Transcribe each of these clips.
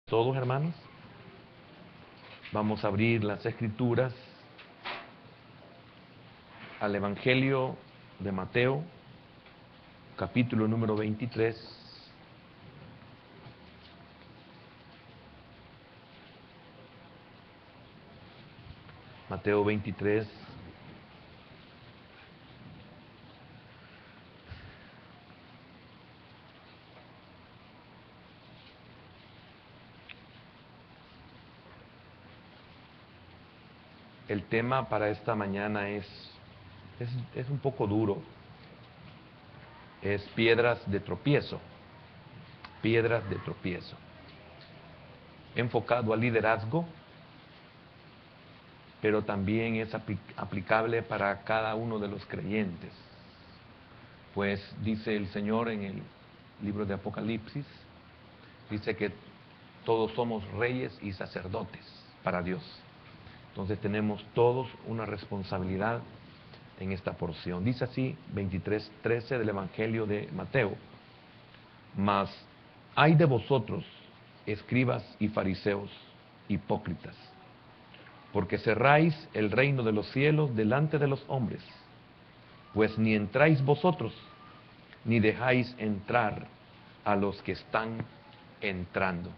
Todos, hermanos, vamos a abrir las escrituras al Evangelio de Mateo, capítulo número 23. Mateo 23. El tema para esta mañana es un poco duro. Es piedras de tropiezo. Piedras de tropiezo. Enfocado al liderazgo, pero también es aplicable para cada uno de los creyentes. Pues dice el Señor en el libro de Apocalipsis, dice que todos somos reyes y sacerdotes para Dios. Entonces tenemos todos una responsabilidad en esta porción. Dice así, 23:13 del Evangelio de Mateo: Mas hay de vosotros, escribas y fariseos, hipócritas, porque cerráis el reino de los cielos delante de los hombres, pues ni entráis vosotros, ni dejáis entrar a los que están entrando.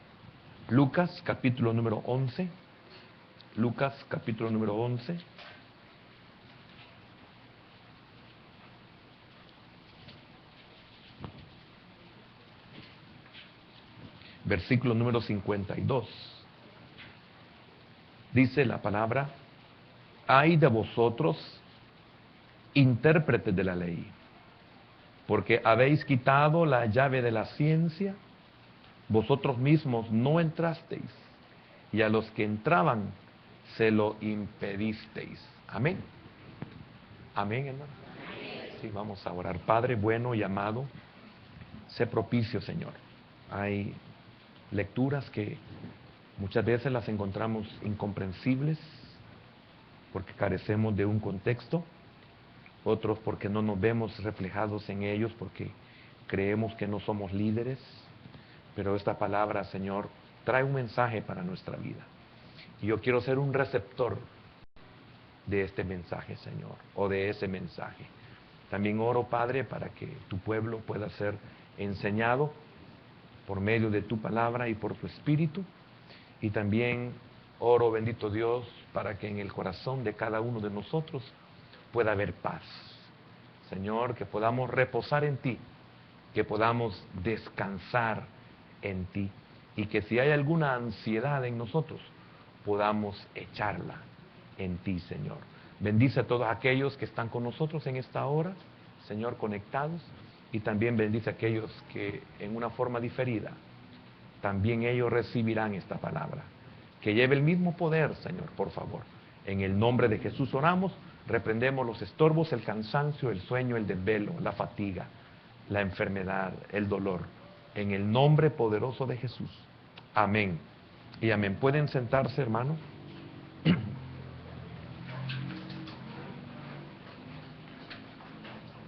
Lucas capítulo número 11. Lucas capítulo número 11. Versículo número 52. Dice la palabra: Ay de vosotros, intérpretes de la ley, porque habéis quitado la llave de la ciencia, vosotros mismos no entrasteis, y a los que entraban se lo impedisteis. Amén. Amén, hermano. Sí, vamos a orar. Padre bueno y amado, sé propicio, Señor. Hay lecturas que muchas veces las encontramos incomprensibles porque carecemos de un contexto, otros porque no nos vemos reflejados en ellos, porque creemos que no somos líderes, pero esta palabra, Señor, trae un mensaje para nuestra vida. Y yo quiero ser un receptor de este mensaje, Señor, o de ese mensaje. También oro, Padre, para que tu pueblo pueda ser enseñado por medio de tu palabra y por tu espíritu. Y también oro, bendito Dios, para que en el corazón de cada uno de nosotros pueda haber paz. Señor, que podamos reposar en ti, que podamos descansar en ti, y que si hay alguna ansiedad en nosotros, podamos echarla en ti, Señor. Bendice a todos aquellos que están con nosotros en esta hora, Señor, conectados, y también bendice a aquellos que en una forma diferida, también ellos recibirán esta palabra. Que lleve el mismo poder, Señor, por favor. En el nombre de Jesús oramos, reprendemos los estorbos, el cansancio, el sueño, el desvelo, la fatiga, la enfermedad, el dolor. En el nombre poderoso de Jesús. Amén. Y amén. ¿Pueden sentarse, hermanos?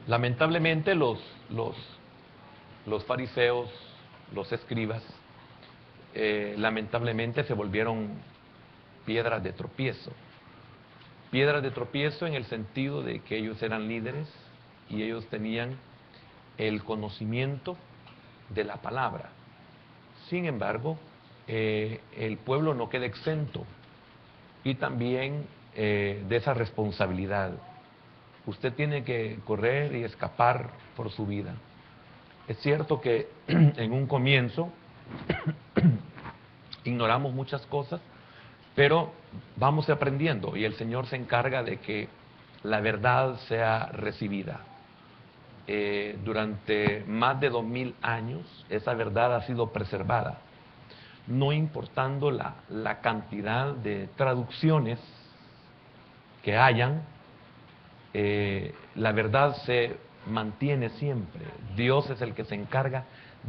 Lamentablemente los fariseos, los escribas, lamentablemente se volvieron piedras de tropiezo. Piedras de tropiezo en el sentido de que ellos eran líderes y ellos tenían el conocimiento de la palabra. Sin embargo, el pueblo no queda exento y también de esa responsabilidad. Usted tiene que correr y escapar por su vida. Es cierto que en un comienzo ignoramos muchas cosas, pero vamos aprendiendo y el Señor se encarga de que la verdad sea recibida. Durante más de 2000 años esa verdad ha sido preservada, no importando la cantidad de traducciones que hayan. La verdad se mantiene siempre. Dios es el que se encarga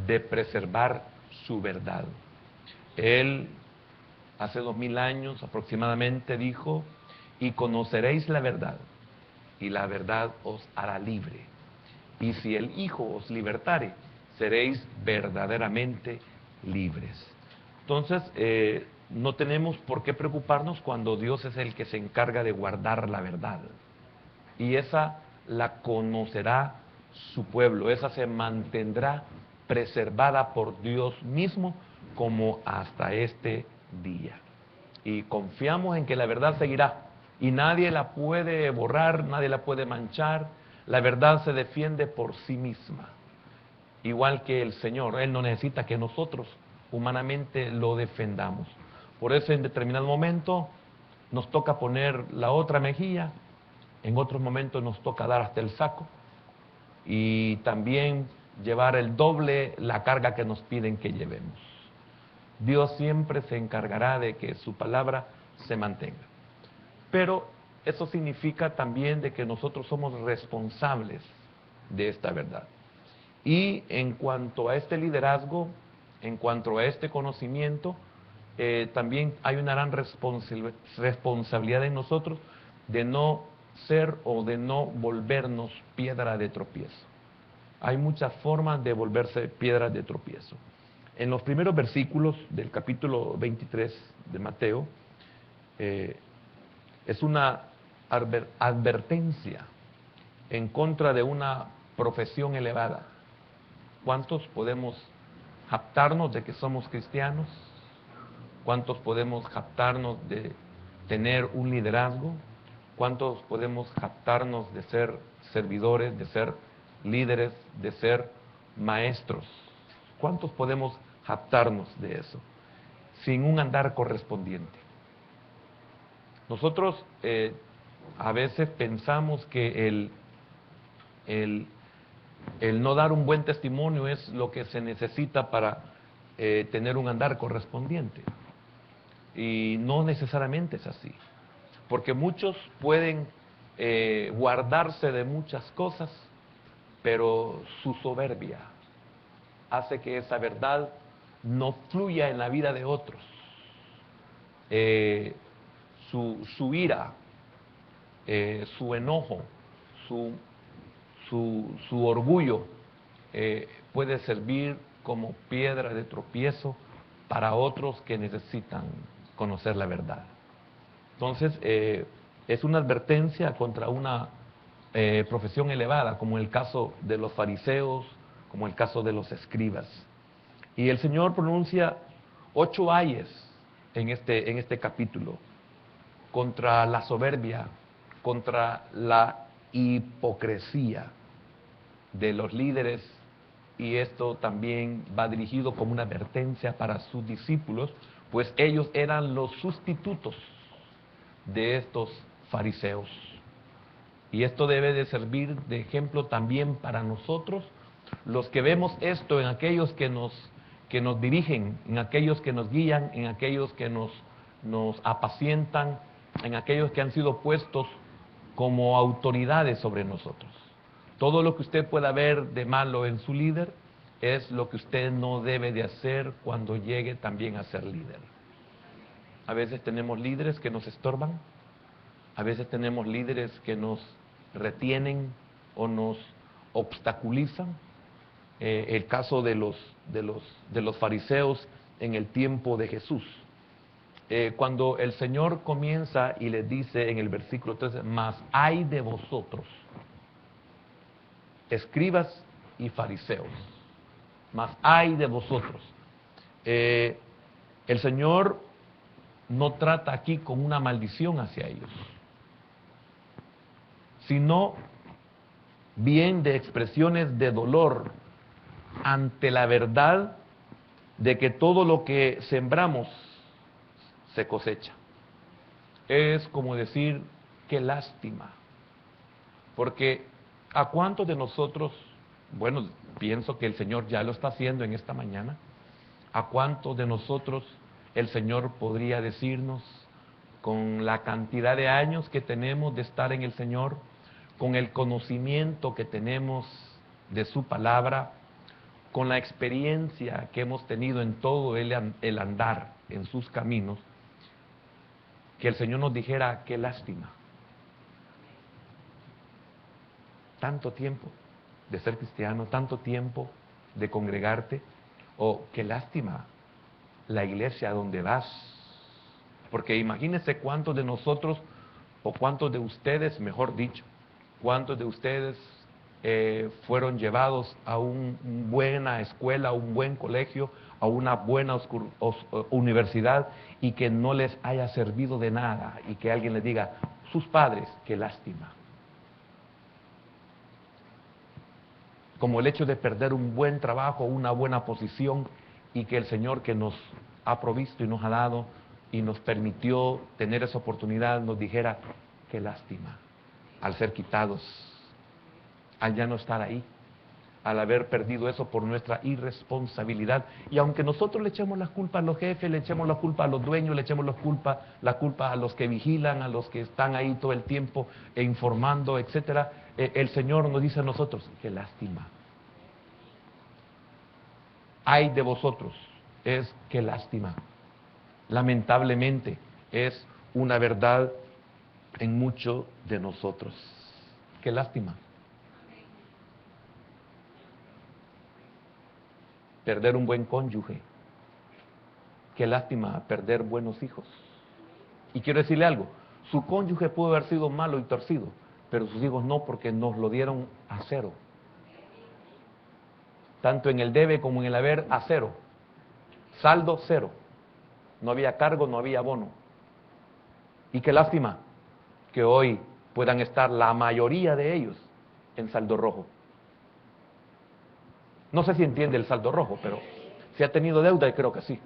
de preservar su verdad. Él hace 2000 años aproximadamente dijo: y conoceréis la verdad, y la verdad os hará libre. Y si el Hijo os libertare, seréis verdaderamente libres. Entonces, no tenemos por qué preocuparnos cuando Dios es el que se encarga de guardar la verdad. Y esa la conocerá su pueblo, esa se mantendrá preservada por Dios mismo como hasta este día. Y confiamos en que la verdad seguirá y nadie la puede borrar, nadie la puede manchar. La verdad se defiende por sí misma, igual que el Señor. Él no necesita que nosotros humanamente lo defendamos. Por eso en determinado momento nos toca poner la otra mejilla, en otros momentos nos toca dar hasta el saco y también llevar el doble la carga que nos piden que llevemos. Dios siempre se encargará de que su palabra se mantenga. Pero eso significa también de que nosotros somos responsables de esta verdad. Y en cuanto a este liderazgo, en cuanto a este conocimiento, también hay una gran responsabilidad en nosotros de no ser o de no volvernos piedra de tropiezo. Hay muchas formas de volverse piedra de tropiezo. En los primeros versículos del capítulo 23 de Mateo, es una advertencia en contra de una profesión elevada. ¿Cuántos podemos jactarnos de que somos cristianos? ¿Cuántos podemos jactarnos de tener un liderazgo? ¿Cuántos podemos jactarnos de ser servidores, de ser líderes, de ser maestros? ¿Cuántos podemos jactarnos de eso sin un andar correspondiente? Nosotros a veces pensamos que el no dar un buen testimonio es lo que se necesita para tener un andar correspondiente. Y no necesariamente es así. Porque muchos pueden guardarse de muchas cosas, pero su soberbia hace que esa verdad no fluya en la vida de otros. Su ira, su enojo, su orgullo puede servir como piedra de tropiezo para otros que necesitan conocer la verdad. Entonces, es una advertencia contra una profesión elevada, como el caso de los fariseos, como el caso de los escribas. Y el Señor pronuncia 8 ayes en este capítulo contra la soberbia, contra la hipocresía de los líderes, y esto también va dirigido como una advertencia para sus discípulos, pues ellos eran los sustitutos de estos fariseos. Y esto debe de servir de ejemplo también para nosotros, los que vemos esto en aquellos que nos dirigen, en aquellos que nos guían, en aquellos que nos apacientan, en aquellos que han sido puestos como autoridades sobre nosotros. Todo lo que usted pueda ver de malo en su líder es lo que usted no debe de hacer cuando llegue también a ser líder. A veces tenemos líderes que nos estorban, a veces tenemos líderes que nos retienen o nos obstaculizan. El caso de los fariseos en el tiempo de Jesús. Cuando el Señor comienza y les dice en el versículo 13, mas hay de vosotros, escribas y fariseos, mas hay de vosotros. El Señor no trata aquí con una maldición hacia ellos, sino bien de expresiones de dolor ante la verdad de que todo lo que sembramos se cosecha. Es como decir, qué lástima, porque ¿a cuántos de nosotros, bueno, pienso que el Señor ya lo está haciendo en esta mañana, a cuántos de nosotros el Señor podría decirnos, con la cantidad de años que tenemos de estar en el Señor, con el conocimiento que tenemos de su palabra, con la experiencia que hemos tenido en todo el andar en sus caminos, que el Señor nos dijera, qué lástima, tanto tiempo de ser cristiano, tanto tiempo de congregarte, o qué lástima la iglesia a donde vas. Porque imagínense cuántos de nosotros, o cuántos de ustedes, mejor dicho, cuántos de ustedes fueron llevados a una buena escuela, a un buen colegio, a una buena universidad, y que no les haya servido de nada, y que alguien les diga, sus padres, qué lástima. Como el hecho de perder un buen trabajo, una buena posición, y que el Señor, que nos ha provisto y nos ha dado y nos permitió tener esa oportunidad, nos dijera, qué lástima, al ser quitados, al ya no estar ahí, al haber perdido eso por nuestra irresponsabilidad. Y aunque nosotros le echemos la culpa a los jefes, le echemos la culpa a los dueños, le echemos la culpa a los que vigilan, a los que están ahí todo el tiempo informando, etcétera, el Señor nos dice a nosotros, qué lástima. Ay de vosotros, es qué lástima. Lamentablemente es una verdad en muchos de nosotros. Qué lástima. Perder un buen cónyuge. Qué lástima perder buenos hijos. Y quiero decirle algo, su cónyuge pudo haber sido malo y torcido, pero sus hijos no, porque nos lo dieron a cero. Tanto en el debe como en el haber, a cero. Saldo, cero. No había cargo, no había bono. Y qué lástima que hoy puedan estar la mayoría de ellos en saldo rojo. No sé si entiende el saldo rojo, pero si ha tenido deuda, y creo que sí.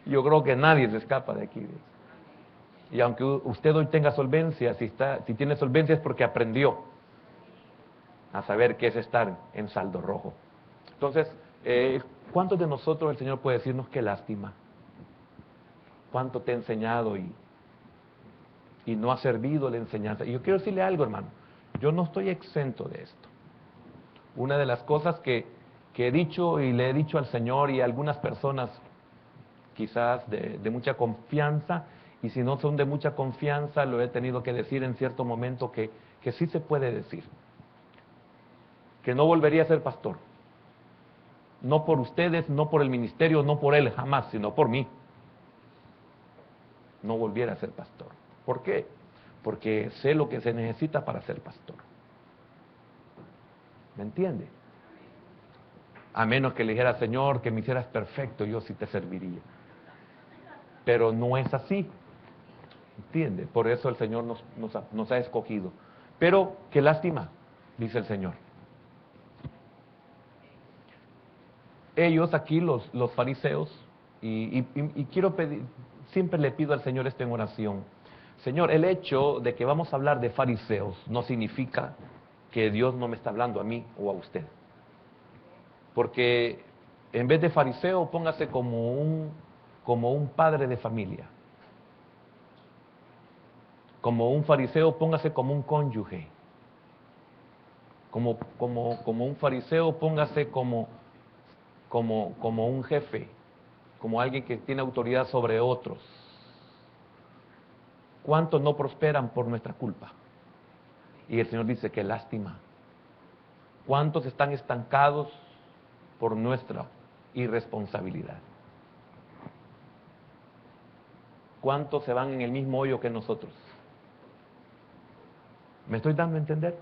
Yo creo que nadie se escapa de aquí. Y aunque usted hoy tenga solvencia, si tiene solvencia es porque aprendió a saber qué es estar en saldo rojo. Entonces, ¿cuántos de nosotros el Señor puede decirnos qué lástima? ¿Cuánto te he enseñado y no ha servido la enseñanza? Y yo quiero decirle algo, hermano, yo no estoy exento de esto. Una de las cosas que he dicho y le he dicho al Señor y a algunas personas quizás de mucha confianza, y si no son de mucha confianza, lo he tenido que decir en cierto momento que sí se puede decir, que no volvería a ser pastor. No por ustedes, no por el ministerio, no por él jamás, sino por mí. No volviera a ser pastor. ¿Por qué? Porque sé lo que se necesita para ser pastor. ¿Me entiende? A menos que le dijera, Señor, que me hicieras perfecto, yo sí te serviría. Pero no es así. ¿Entiende? Por eso el Señor nos ha escogido. Pero qué lástima, dice el Señor. Ellos aquí, los fariseos, y quiero pedir, siempre le pido al Señor esto en oración. Señor, el hecho de que vamos a hablar de fariseos no significa que Dios no me está hablando a mí o a usted. Porque en vez de fariseo, póngase como un padre de familia. Como un fariseo, póngase como un cónyuge. Como un fariseo, póngase como un jefe, como alguien que tiene autoridad sobre otros. ¿Cuántos no prosperan por nuestra culpa? Y el Señor dice, qué lástima. ¿Cuántos están estancados por nuestra irresponsabilidad? ¿Cuántos se van en el mismo hoyo que nosotros? ¿Me estoy dando a entender?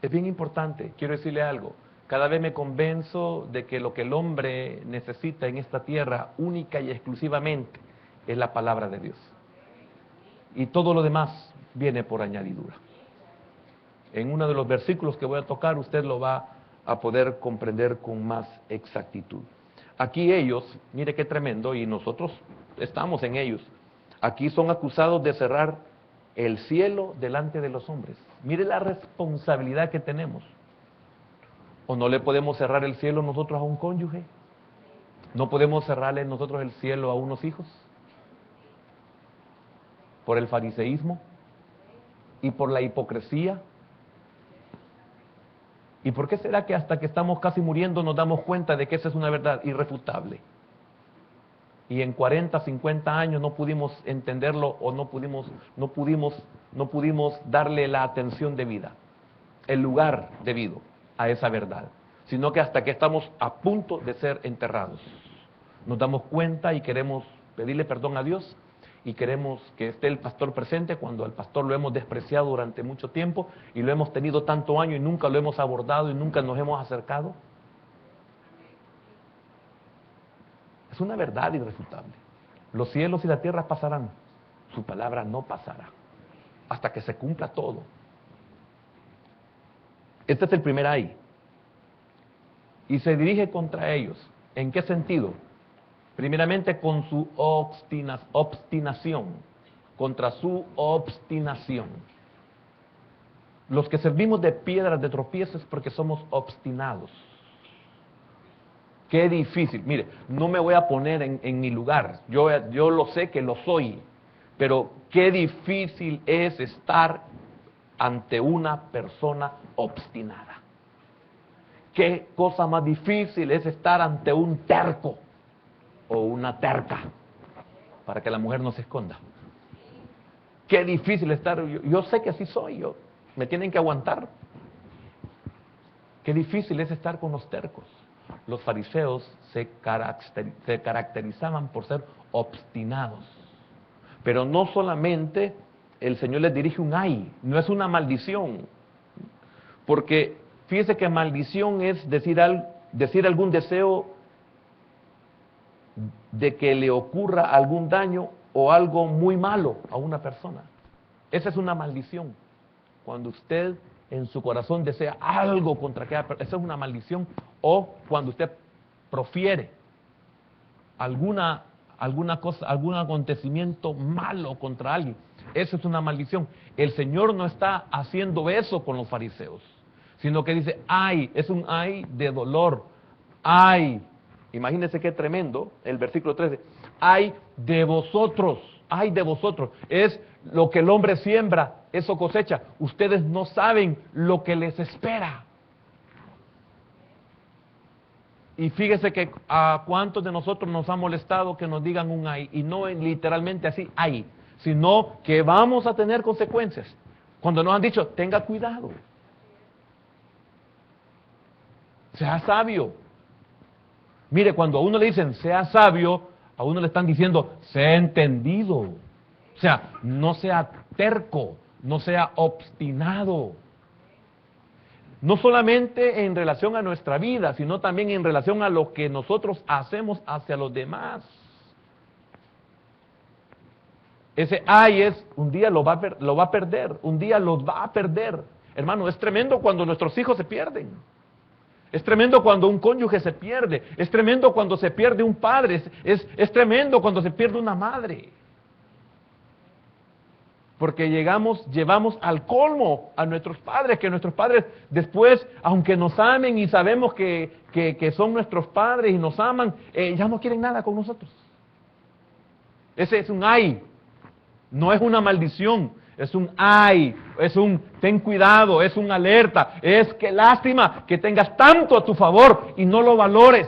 Es bien importante, quiero decirle algo. Cada vez me convenzo de que lo que el hombre necesita en esta tierra, única y exclusivamente, es la palabra de Dios. Y todo lo demás viene por añadidura. En uno de los versículos que voy a tocar, usted lo va a poder comprender con más exactitud. Aquí ellos, mire qué tremendo, y nosotros estamos en ellos. Aquí son acusados de cerrar el cielo delante de los hombres. Mire la responsabilidad que tenemos. ¿O no le podemos cerrar el cielo nosotros a un cónyuge? ¿No podemos cerrarle nosotros el cielo a unos hijos? ¿Por el fariseísmo? ¿Y por la hipocresía? ¿Y por qué será que hasta que estamos casi muriendo nos damos cuenta de que esa es una verdad irrefutable? Y en 40, 50 años no pudimos entenderlo o no pudimos darle la atención debida, el lugar debido a esa verdad. sino que hasta que estamos a punto de ser enterrados. Nos damos cuenta y queremos pedirle perdón a Dios y queremos que esté el pastor presente cuando al pastor lo hemos despreciado durante mucho tiempo y lo hemos tenido tanto año y nunca lo hemos abordado y nunca nos hemos acercado. Es una verdad irrefutable. Los cielos y la tierra pasarán, su palabra no pasará, hasta que se cumpla todo. Este es el primer ay. Y se dirige contra ellos. ¿En qué sentido? Primeramente con su obstinación, contra su obstinación. Los que servimos de piedras de tropiezo es porque somos obstinados. Qué difícil. Mire, no me voy a poner en mi lugar. Yo lo sé que lo soy. Pero qué difícil es estar ante una persona obstinada. Qué cosa más difícil es estar ante un terco o una terca, para que la mujer no se esconda. Qué difícil estar. Yo sé que así soy. Me tienen que aguantar. Qué difícil es estar con los tercos. Los fariseos se caracterizaban por ser obstinados. Pero no solamente el Señor les dirige un ay, no es una maldición. Porque fíjese que maldición es decir algún deseo de que le ocurra algún daño o algo muy malo a una persona. Esa es una maldición. Cuando usted en su corazón desea algo contra aquella persona, esa es una maldición. O cuando usted profiere alguna cosa, algún acontecimiento malo contra alguien, eso es una maldición. El Señor no está haciendo eso con los fariseos, sino que dice, ay, es un ay de dolor, ay. Imagínense qué tremendo, el versículo 13, ay de vosotros, es lo que el hombre siembra, eso cosecha. Ustedes no saben lo que les espera. Y fíjese que a cuántos de nosotros nos ha molestado que nos digan un ay, y no literalmente así, ay, sino que vamos a tener consecuencias. Cuando nos han dicho, tenga cuidado, sea sabio. Mire, cuando a uno le dicen, sea sabio, a uno le están diciendo, sea entendido. O sea, no sea terco, no sea obstinado. No solamente en relación a nuestra vida, sino también en relación a lo que nosotros hacemos hacia los demás. Ese ay es, un día lo va a perder, un día los va a perder. Hermano, es tremendo cuando nuestros hijos se pierden. Es tremendo cuando un cónyuge se pierde. Es tremendo cuando se pierde un padre. Es tremendo cuando se pierde una madre. Porque llevamos al colmo a nuestros padres, que nuestros padres después, aunque nos amen y sabemos que son nuestros padres y nos aman, ya no quieren nada con nosotros. Ese es un ay, no es una maldición, es un ay, es un ten cuidado, es un alerta, es que lástima que tengas tanto a tu favor y no lo valores.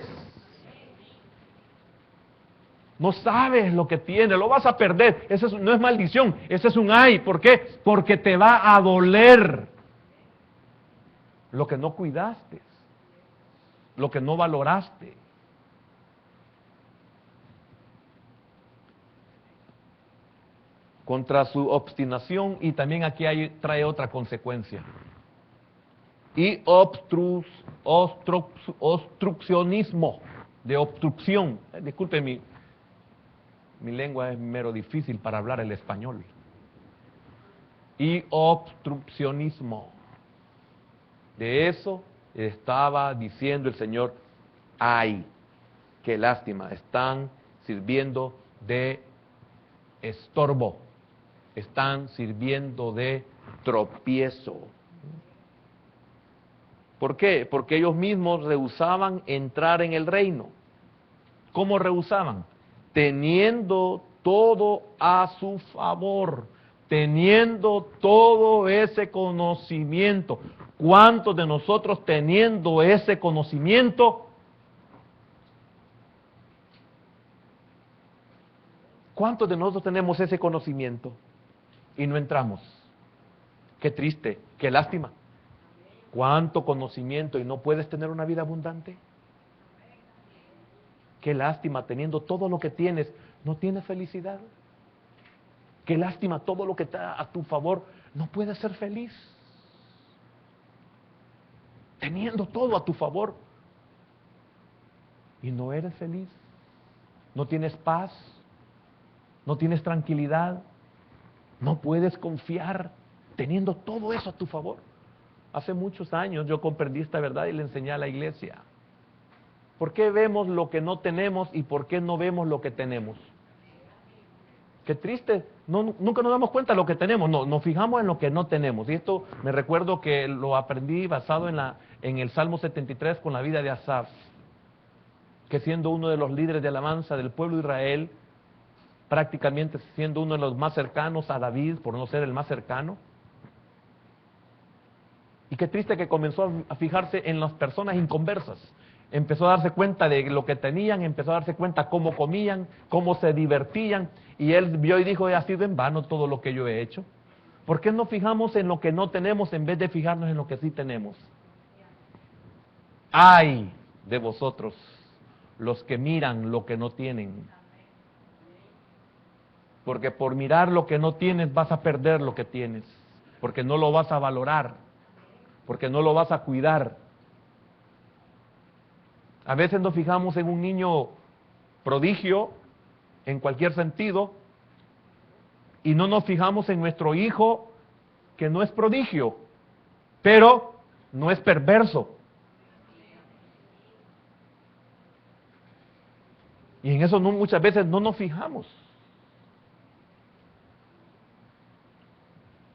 No sabes lo que tiene, lo vas a perder. Eso no es maldición, ese es un ay. ¿Por qué? Porque te va a doler lo que no cuidaste, lo que no valoraste. Contra su obstinación, y también aquí trae otra consecuencia. Y obstruccionismo, de obstrucción. Disculpe, mi lengua es mero difícil para hablar el español. Y obstruccionismo. De eso estaba diciendo el Señor, ay, qué lástima, están sirviendo de estorbo, están sirviendo de tropiezo. ¿Por qué? Porque ellos mismos rehusaban entrar en el reino. ¿Cómo rehusaban? Teniendo todo a su favor, teniendo todo ese conocimiento. ¿Cuántos de nosotros teniendo ese conocimiento? ¿Cuántos de nosotros tenemos ese conocimiento y no entramos? Qué triste, qué lástima. cuánto conocimiento y no puedes tener una vida abundante. Qué lástima, teniendo todo lo que tienes, no tienes felicidad. Qué lástima, todo lo que está a tu favor, no puedes ser feliz. Teniendo todo a tu favor y no eres feliz. No tienes paz, no tienes tranquilidad, no puedes confiar teniendo todo eso a tu favor. Hace muchos años yo comprendí esta verdad y le enseñé a la iglesia. ¿Por qué vemos lo que no tenemos y por qué no vemos lo que tenemos? Qué triste, nunca nos damos cuenta de lo que tenemos, no, nos fijamos en lo que no tenemos. Y esto me recuerdo que lo aprendí basado en el Salmo 73 con la vida de Asaf, que siendo uno de los líderes de alabanza del pueblo de Israel, prácticamente siendo uno de los más cercanos a David, por no ser el más cercano. Y qué triste que comenzó a fijarse en las personas inconversas. Empezó a darse cuenta de lo que tenían, empezó a darse cuenta cómo comían, cómo se divertían, y él vio y dijo, ha sido en vano todo lo que yo he hecho. ¿Por qué no fijamos en lo que no tenemos en vez de fijarnos en lo que sí tenemos? ¡Ay de vosotros, los que miran lo que no tienen! Porque por mirar lo que no tienes vas a perder lo que tienes, porque no lo vas a valorar, porque no lo vas a cuidar. A veces nos fijamos en un niño prodigio, en cualquier sentido, y no nos fijamos en nuestro hijo, que no es prodigio, pero no es perverso. Y en eso muchas veces no nos fijamos.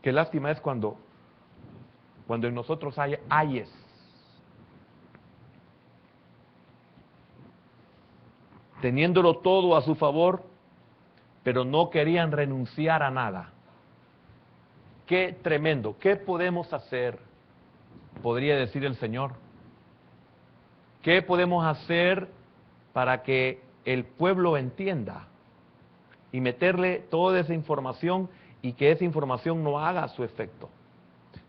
Qué lástima es cuando en nosotros hay ayes. Teniéndolo todo a su favor, pero no querían renunciar a nada. Qué tremendo. ¿Qué podemos hacer? Podría decir el Señor. ¿Qué podemos hacer para que el pueblo entienda y meterle toda esa información y que esa información no haga su efecto?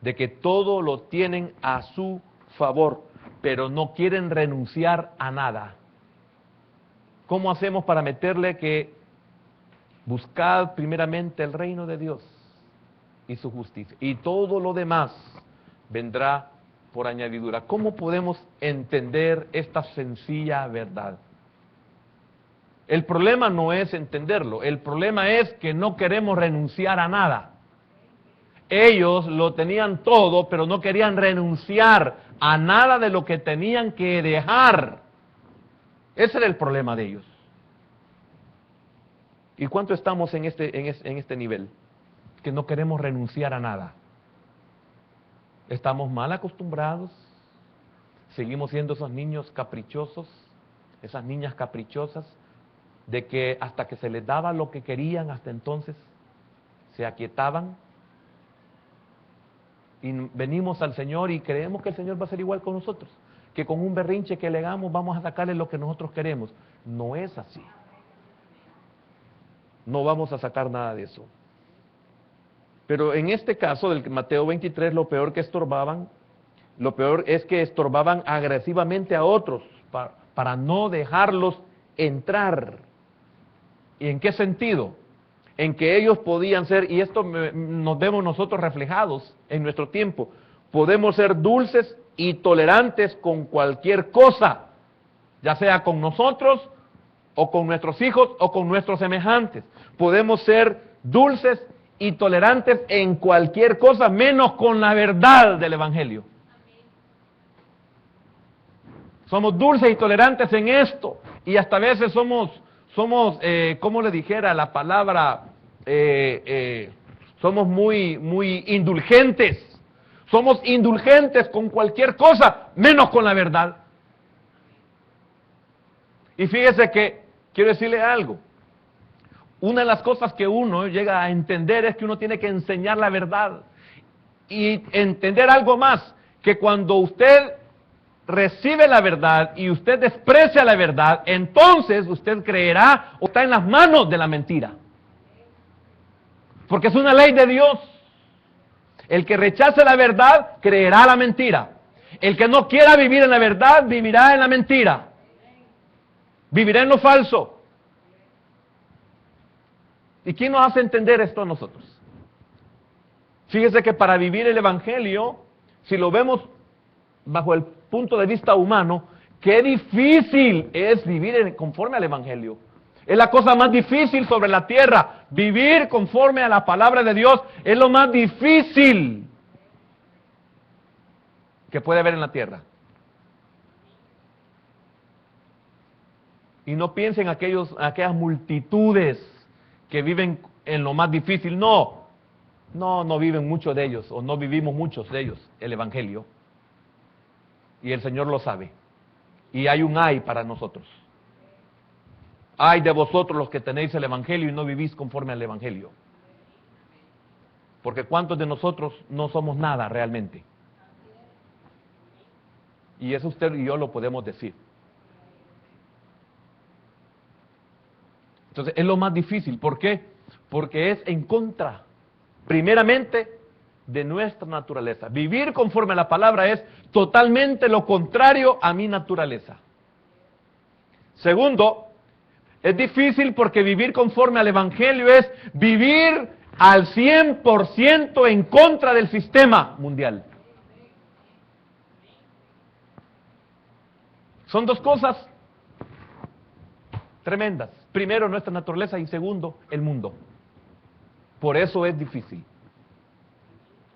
De que todo lo tienen a su favor, pero no quieren renunciar a nada. ¿Cómo hacemos para meterle que buscad primeramente el reino de Dios y su justicia, y todo lo demás vendrá por añadidura? ¿Cómo podemos entender esta sencilla verdad? El problema no es entenderlo, el problema es que no queremos renunciar a nada. Ellos lo tenían todo, pero no querían renunciar a nada de lo que tenían que dejar. Ese era el problema de ellos. ¿Y cuánto estamos en este nivel? Que no queremos renunciar a nada. Estamos mal acostumbrados. Seguimos siendo esos niños caprichosos, esas niñas caprichosas, de que hasta que se les daba lo que querían, hasta entonces se aquietaban. Y venimos al Señor y creemos que el Señor va a ser igual con nosotros, que con un berrinche que le hagamos vamos a sacarle lo que nosotros queremos. No es así. No vamos a sacar nada de eso. Pero en este caso del Mateo 23, lo peor es que estorbaban agresivamente a otros para no dejarlos entrar. ¿Y en qué sentido? En que ellos podían ser, y esto nos vemos nosotros reflejados en nuestro tiempo, podemos ser dulces y tolerantes con cualquier cosa, ya sea con nosotros, o con nuestros hijos, o con nuestros semejantes. Podemos ser dulces y tolerantes en cualquier cosa, menos con la verdad del Evangelio. Somos dulces y tolerantes en esto, y hasta a veces somos como le dijera la palabra, somos muy indulgentes. Somos indulgentes con cualquier cosa, menos con la verdad. Y fíjese que, quiero decirle algo, una de las cosas que uno llega a entender es que uno tiene que enseñar la verdad. Y entender algo más, que cuando usted recibe la verdad y usted desprecia la verdad, entonces usted creerá o está en las manos de la mentira. Porque es una ley de Dios. El que rechace la verdad creerá la mentira. El que no quiera vivir en la verdad, vivirá en la mentira. Vivirá en lo falso. ¿Y quién nos hace entender esto a nosotros? Fíjese que para vivir el Evangelio, si lo vemos bajo el punto de vista humano, qué difícil es vivir conforme al Evangelio. Es la cosa más difícil sobre la tierra. Vivir conforme a la palabra de Dios es lo más difícil que puede haber en la tierra. Y no piensen aquellas multitudes que viven en lo más difícil. No viven muchos de ellos, o no vivimos muchos de ellos, el Evangelio. Y el Señor lo sabe. Y hay un ay para nosotros. Ay de vosotros los que tenéis el Evangelio y no vivís conforme al Evangelio. Porque ¿cuántos de nosotros no somos nada realmente? Y eso usted y yo lo podemos decir. Entonces es lo más difícil. ¿Por qué? Porque es en contra, primeramente, de nuestra naturaleza. Vivir conforme a la palabra es totalmente lo contrario a mi naturaleza. Segundo, es difícil porque vivir conforme al Evangelio es vivir al 100% en contra del sistema mundial. Son dos cosas tremendas. Primero, nuestra naturaleza, y segundo, el mundo. Por eso es difícil.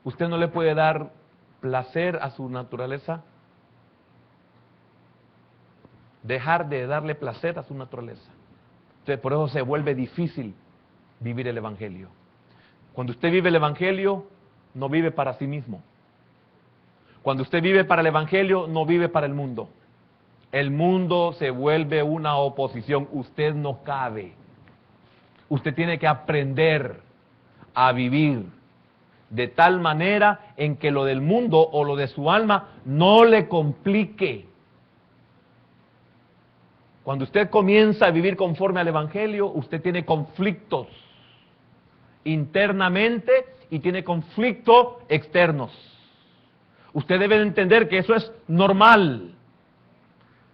Usted no le puede dar placer a su naturaleza, dejar de darle placer a su naturaleza. Entonces, por eso se vuelve difícil vivir el Evangelio. Cuando usted vive el Evangelio, no vive para sí mismo. Cuando usted vive para el Evangelio, no vive para el mundo. El mundo se vuelve una oposición. Usted no cabe. Usted tiene que aprender a vivir de tal manera en que lo del mundo o lo de su alma no le complique. Cuando usted comienza a vivir conforme al Evangelio, usted tiene conflictos internamente y tiene conflictos externos. Usted debe entender que eso es normal.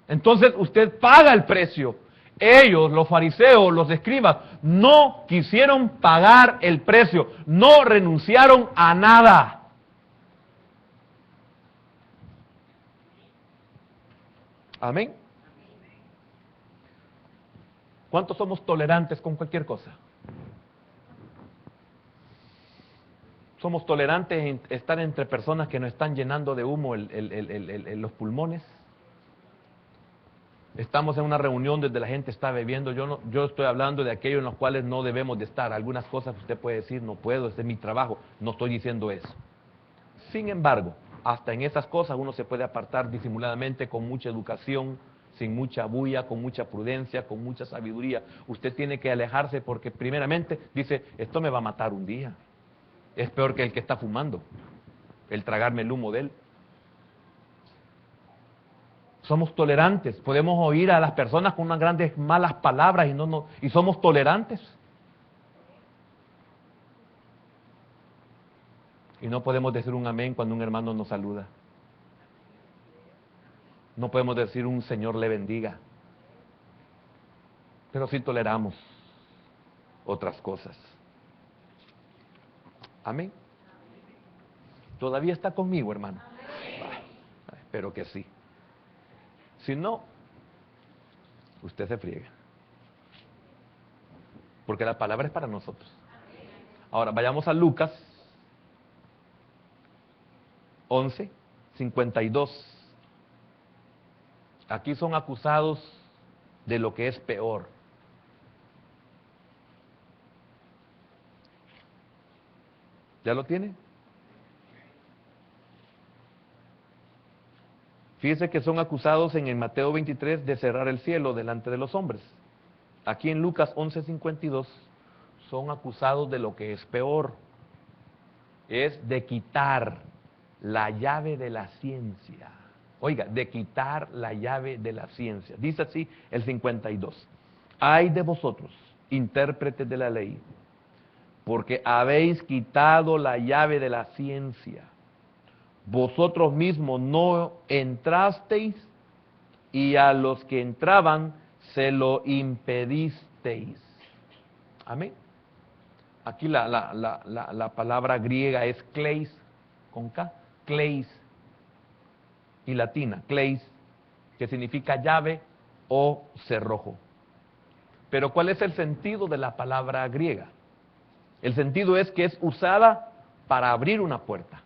Entonces usted paga el precio. Ellos, los fariseos, los escribas, no quisieron pagar el precio, no renunciaron a nada. Amén. ¿Cuántos somos tolerantes con cualquier cosa? ¿Somos tolerantes en estar entre personas que nos están llenando de humo los pulmones? Estamos en una reunión donde la gente está bebiendo. Yo estoy hablando de aquellos en los cuales no debemos de estar. Algunas cosas usted puede decir, no puedo, este es mi trabajo. No estoy diciendo eso. Sin embargo, hasta en esas cosas uno se puede apartar disimuladamente, con mucha educación, sin mucha bulla, con mucha prudencia, con mucha sabiduría. Usted tiene que alejarse porque primeramente dice, esto me va a matar un día. Es peor que el que está fumando, el tragarme el humo de él. Somos tolerantes, podemos oír a las personas con unas grandes malas palabras y somos tolerantes. Y no podemos decir un amén cuando un hermano nos saluda. No podemos decir un Señor le bendiga. Pero sí toleramos otras cosas. Amén. ¿Todavía está conmigo, hermano? Espero que sí. Si no, usted se friega. Porque la palabra es para nosotros. Ahora, vayamos a Lucas 11:52. Aquí son acusados de lo que es peor. ¿Ya lo tiene? Fíjese que son acusados en el Mateo 23 de cerrar el cielo delante de los hombres. Aquí en Lucas 11:52 son acusados de lo que es peor. Es de quitar la llave de la ciencia. Oiga, de quitar la llave de la ciencia. Dice así el 52. Ay de vosotros, intérpretes de la ley, porque habéis quitado la llave de la ciencia. vosotros mismos no entrasteis y a los que entraban se lo impedisteis. Amén. Aquí la palabra griega es kleis, con K, kleis, y latina, kleis, que significa llave o cerrojo. Pero ¿cuál es el sentido de la palabra griega? El sentido es que es usada para abrir una puerta.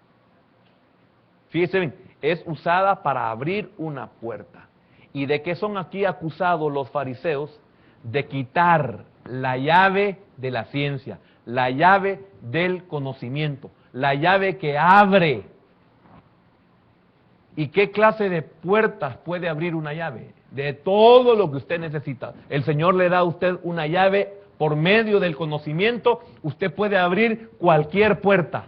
Fíjense bien, es usada para abrir una puerta. ¿Y de qué son aquí acusados los fariseos? De quitar la llave de la ciencia, la llave del conocimiento, la llave que abre. ¿Y qué clase de puertas puede abrir una llave? De todo lo que usted necesita. El Señor le da a usted una llave por medio del conocimiento. Usted puede abrir cualquier puerta.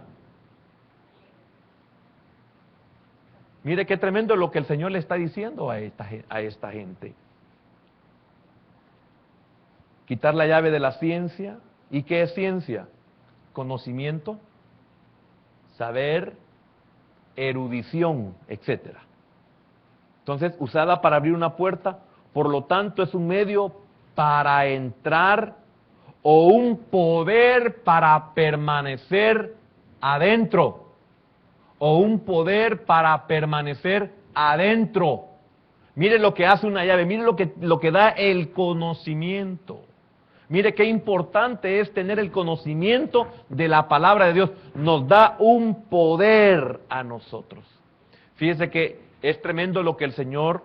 Mire qué tremendo lo que el Señor le está diciendo a esta gente. Quitar la llave de la ciencia. ¿Y qué es ciencia? Conocimiento, saber, erudición, etc. Entonces, usada para abrir una puerta, por lo tanto es un medio para entrar o un poder para permanecer adentro. O un poder para permanecer adentro. Mire lo que hace una llave, mire lo que da el conocimiento. Mire qué importante es tener el conocimiento de la palabra de Dios. Nos da un poder a nosotros. Fíjese que es tremendo lo que el Señor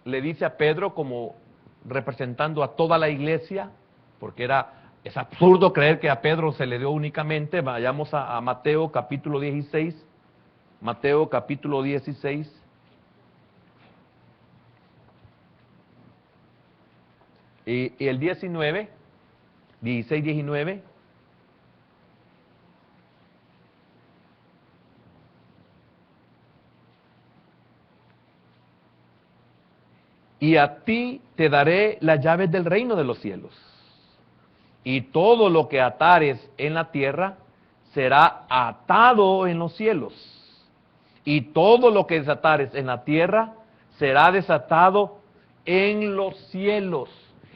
le dice a Pedro como representando a toda la iglesia, porque es absurdo creer que a Pedro se le dio únicamente. Vayamos a Mateo capítulo 16. Mateo capítulo 16. Y el 19, 16, 19. Y a ti te daré las llaves del reino de los cielos. Y todo lo que atares en la tierra será atado en los cielos. Y todo lo que desatares en la tierra será desatado en los cielos.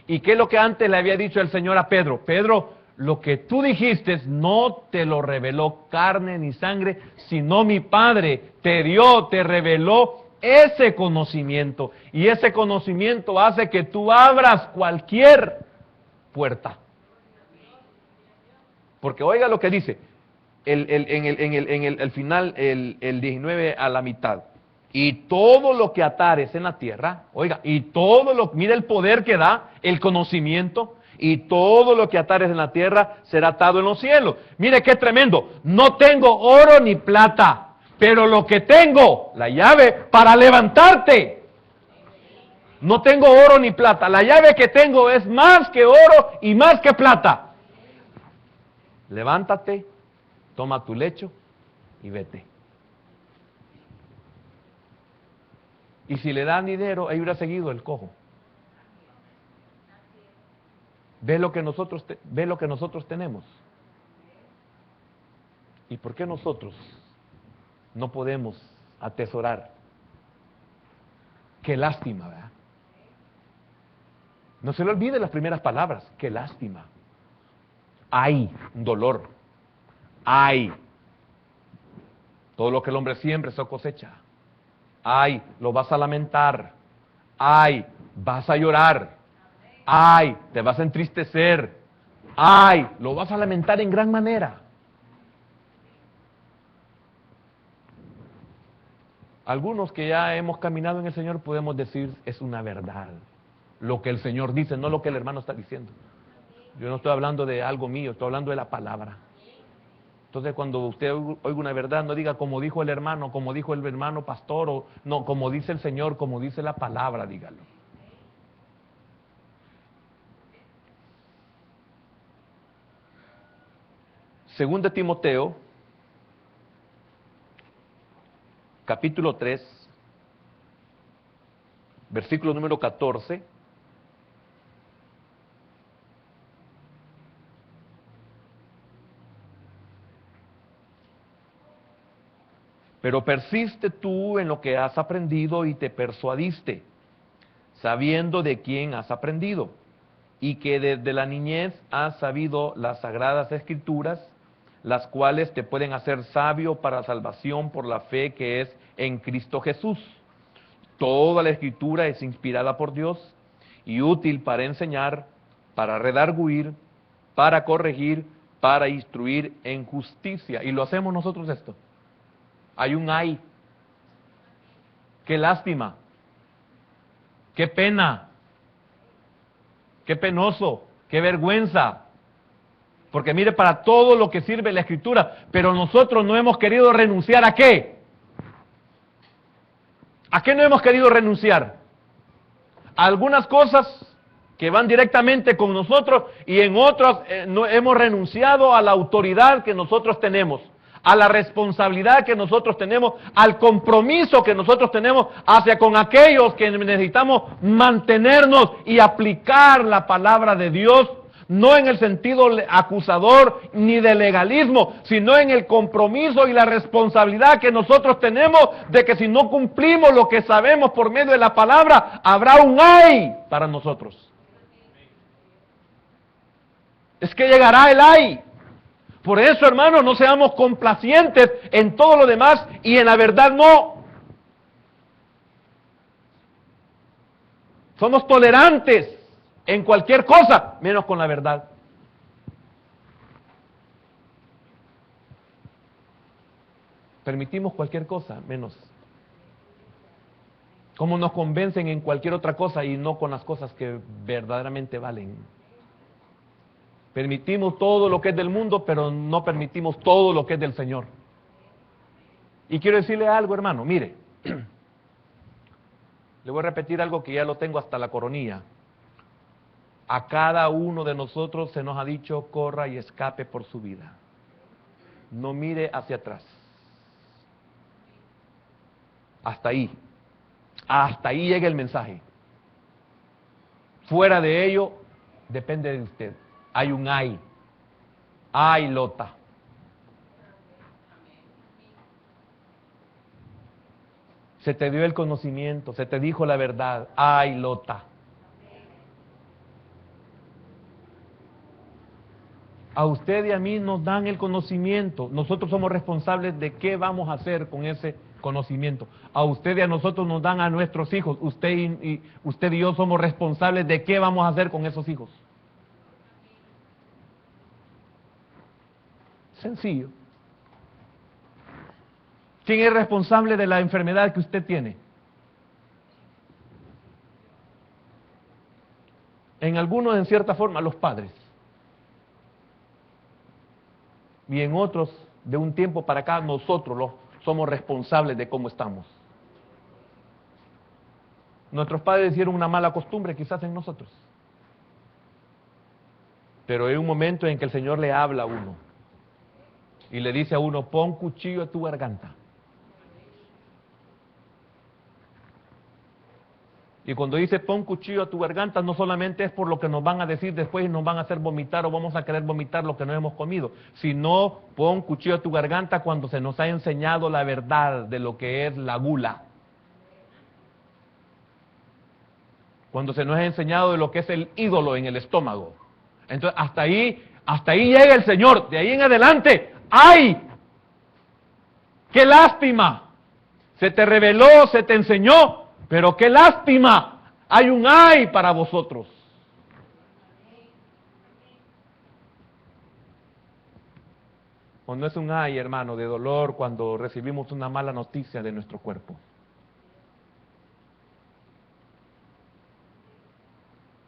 ¿Y qué es lo que antes le había dicho el Señor a Pedro? Pedro, lo que tú dijiste no te lo reveló carne ni sangre, sino mi Padre te dio, te reveló ese conocimiento. Y ese conocimiento hace que tú abras cualquier puerta. Porque oiga lo que dice, el final, el 19 a la mitad. Y todo lo que atares en la tierra, oiga, y todo lo, mira el poder que da, el conocimiento, y todo lo que atares en la tierra será atado en los cielos. Mire qué tremendo, no tengo oro ni plata, pero lo que tengo, la llave para levantarte. No tengo oro ni plata, la llave que tengo es más que oro y más que plata. Levántate, toma tu lecho y vete. Y si le dan dinero, ahí hubiera seguido el cojo. Ve lo que nosotros tenemos. ¿Y por qué nosotros no podemos atesorar? Qué lástima, ¿verdad? No se le olvide las primeras palabras. Qué lástima. Hay un dolor. Hay. Todo lo que el hombre siembra, eso cosecha. Ay, lo vas a lamentar. Ay, vas a llorar. Ay, te vas a entristecer. Ay, lo vas a lamentar en gran manera. Algunos que ya hemos caminado en el Señor podemos decir es una verdad. Lo que el Señor dice, no lo que el hermano está diciendo. Yo no estoy hablando de algo mío, estoy hablando de la palabra. Entonces, cuando usted oiga una verdad, no diga como dijo el hermano, como dijo el hermano pastor, o no, como dice el Señor, como dice la palabra, dígalo. Según de Timoteo, capítulo 3, versículo número 14. Pero persiste tú en lo que has aprendido y te persuadiste, sabiendo de quién has aprendido, y que desde la niñez has sabido las sagradas escrituras, las cuales te pueden hacer sabio para salvación por la fe que es en Cristo Jesús. Toda la escritura es inspirada por Dios y útil para enseñar, para redarguir, para corregir, para instruir en justicia. Y lo hacemos nosotros esto. Hay un ay. Qué lástima. Qué pena. Qué penoso. Qué vergüenza. Porque mire, para todo lo que sirve la escritura, pero nosotros no hemos querido renunciar ¿a qué? ¿A qué no hemos querido renunciar? A algunas cosas que van directamente con nosotros y en otras no hemos renunciado a la autoridad que nosotros tenemos, a la responsabilidad que nosotros tenemos, al compromiso que nosotros tenemos hacia con aquellos que necesitamos mantenernos y aplicar la palabra de Dios. No en el sentido acusador ni de legalismo, sino en el compromiso y la responsabilidad que nosotros tenemos de que si no cumplimos lo que sabemos por medio de la palabra, habrá un ay para nosotros. Es que llegará el ay. Por eso, hermanos, no seamos complacientes en todo lo demás y en la verdad no. Somos tolerantes en cualquier cosa, menos con la verdad. Permitimos cualquier cosa, menos. Como nos convencen en cualquier otra cosa y no con las cosas que verdaderamente valen. Permitimos todo lo que es del mundo, pero no permitimos todo lo que es del Señor. Y quiero decirle algo, hermano, mire. Le voy a repetir algo que ya lo tengo hasta la coronilla. A cada uno de nosotros se nos ha dicho, corra y escape por su vida. No mire hacia atrás. Hasta ahí. Hasta ahí llega el mensaje. Fuera de ello, depende de usted. Hay un ay. Ay, Lota. Se te dio el conocimiento, se te dijo la verdad. Ay, Lota. A usted y a mí nos dan el conocimiento. Nosotros somos responsables de qué vamos a hacer con ese conocimiento. A usted y a nosotros nos dan a nuestros hijos. Usted y yo somos responsables de qué vamos a hacer con esos hijos. Sencillo. ¿Quién es responsable de la enfermedad que usted tiene? En algunos, en cierta forma, los padres. Y en otros, de un tiempo para acá, nosotros somos responsables de cómo estamos. Nuestros padres hicieron una mala costumbre quizás en nosotros. Pero hay un momento en que el Señor le habla a uno y le dice a uno, pon cuchillo a tu garganta. Y cuando dice pon cuchillo a tu garganta, no solamente es por lo que nos van a decir después y nos van a hacer vomitar o vamos a querer vomitar lo que no hemos comido, sino pon cuchillo a tu garganta cuando se nos ha enseñado la verdad de lo que es la gula. Cuando se nos ha enseñado de lo que es el ídolo en el estómago. Entonces, hasta ahí llega el Señor. De ahí en adelante, ¡ay! ¡Qué lástima! Se te reveló, se te enseñó. Pero qué lástima, hay un ay para vosotros. O no es un ay, hermano, de dolor cuando recibimos una mala noticia de nuestro cuerpo.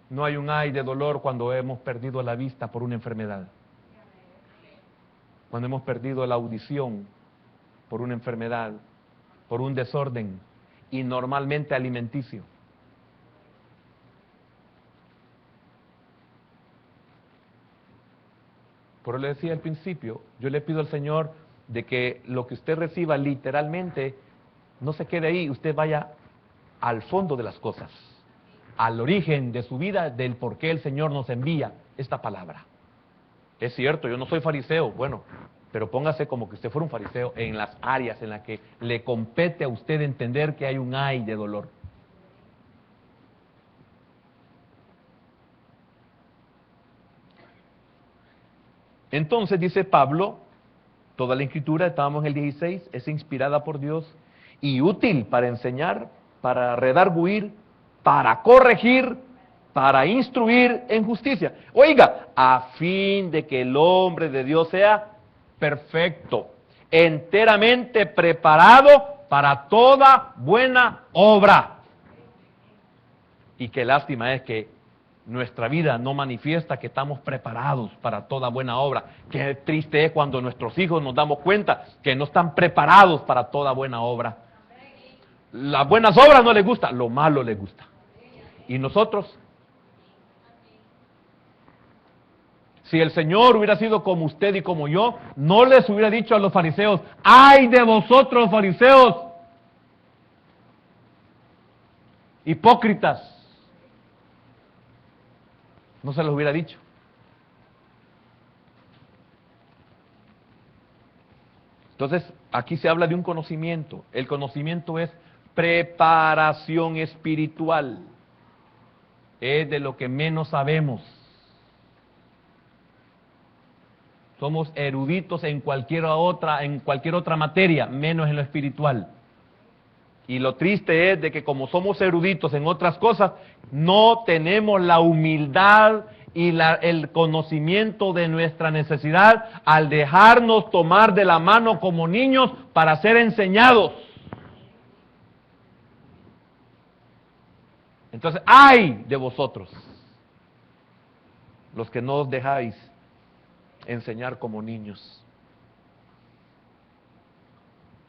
No hay un ay de dolor cuando hemos perdido la vista por una enfermedad. Cuando hemos perdido la audición por una enfermedad, por un desorden. Y normalmente alimenticio. Por eso le decía al principio, yo le pido al Señor de que lo que usted reciba literalmente no se quede ahí, usted vaya al fondo de las cosas, al origen de su vida, del por qué el Señor nos envía esta palabra. Es cierto, yo no soy fariseo, bueno, Pero póngase como que usted fuera un fariseo en las áreas en las que le compete a usted entender que hay un ay de dolor. Entonces dice Pablo, toda la escritura, estábamos en el 16, es inspirada por Dios y útil para enseñar, para redarguir, para corregir, para instruir en justicia. Oiga, a fin de que el hombre de Dios sea perfecto, enteramente preparado para toda buena obra. Y qué lástima es que nuestra vida no manifiesta que estamos preparados para toda buena obra. Qué triste es cuando nuestros hijos nos damos cuenta que no están preparados para toda buena obra. Las buenas obras no les gusta, lo malo les gusta. Y nosotros, si el Señor hubiera sido como usted y como yo, no les hubiera dicho a los fariseos, ¡ay de vosotros, fariseos! Hipócritas. No se los hubiera dicho. Entonces, aquí se habla de un conocimiento. El conocimiento es preparación espiritual. Es de lo que menos sabemos. Somos eruditos en cualquier otra materia, menos en lo espiritual. Y lo triste es de que como somos eruditos en otras cosas, no tenemos la humildad y el conocimiento de nuestra necesidad al dejarnos tomar de la mano como niños para ser enseñados. Entonces, ¡ay de vosotros! Los que no os dejáis enseñar como niños.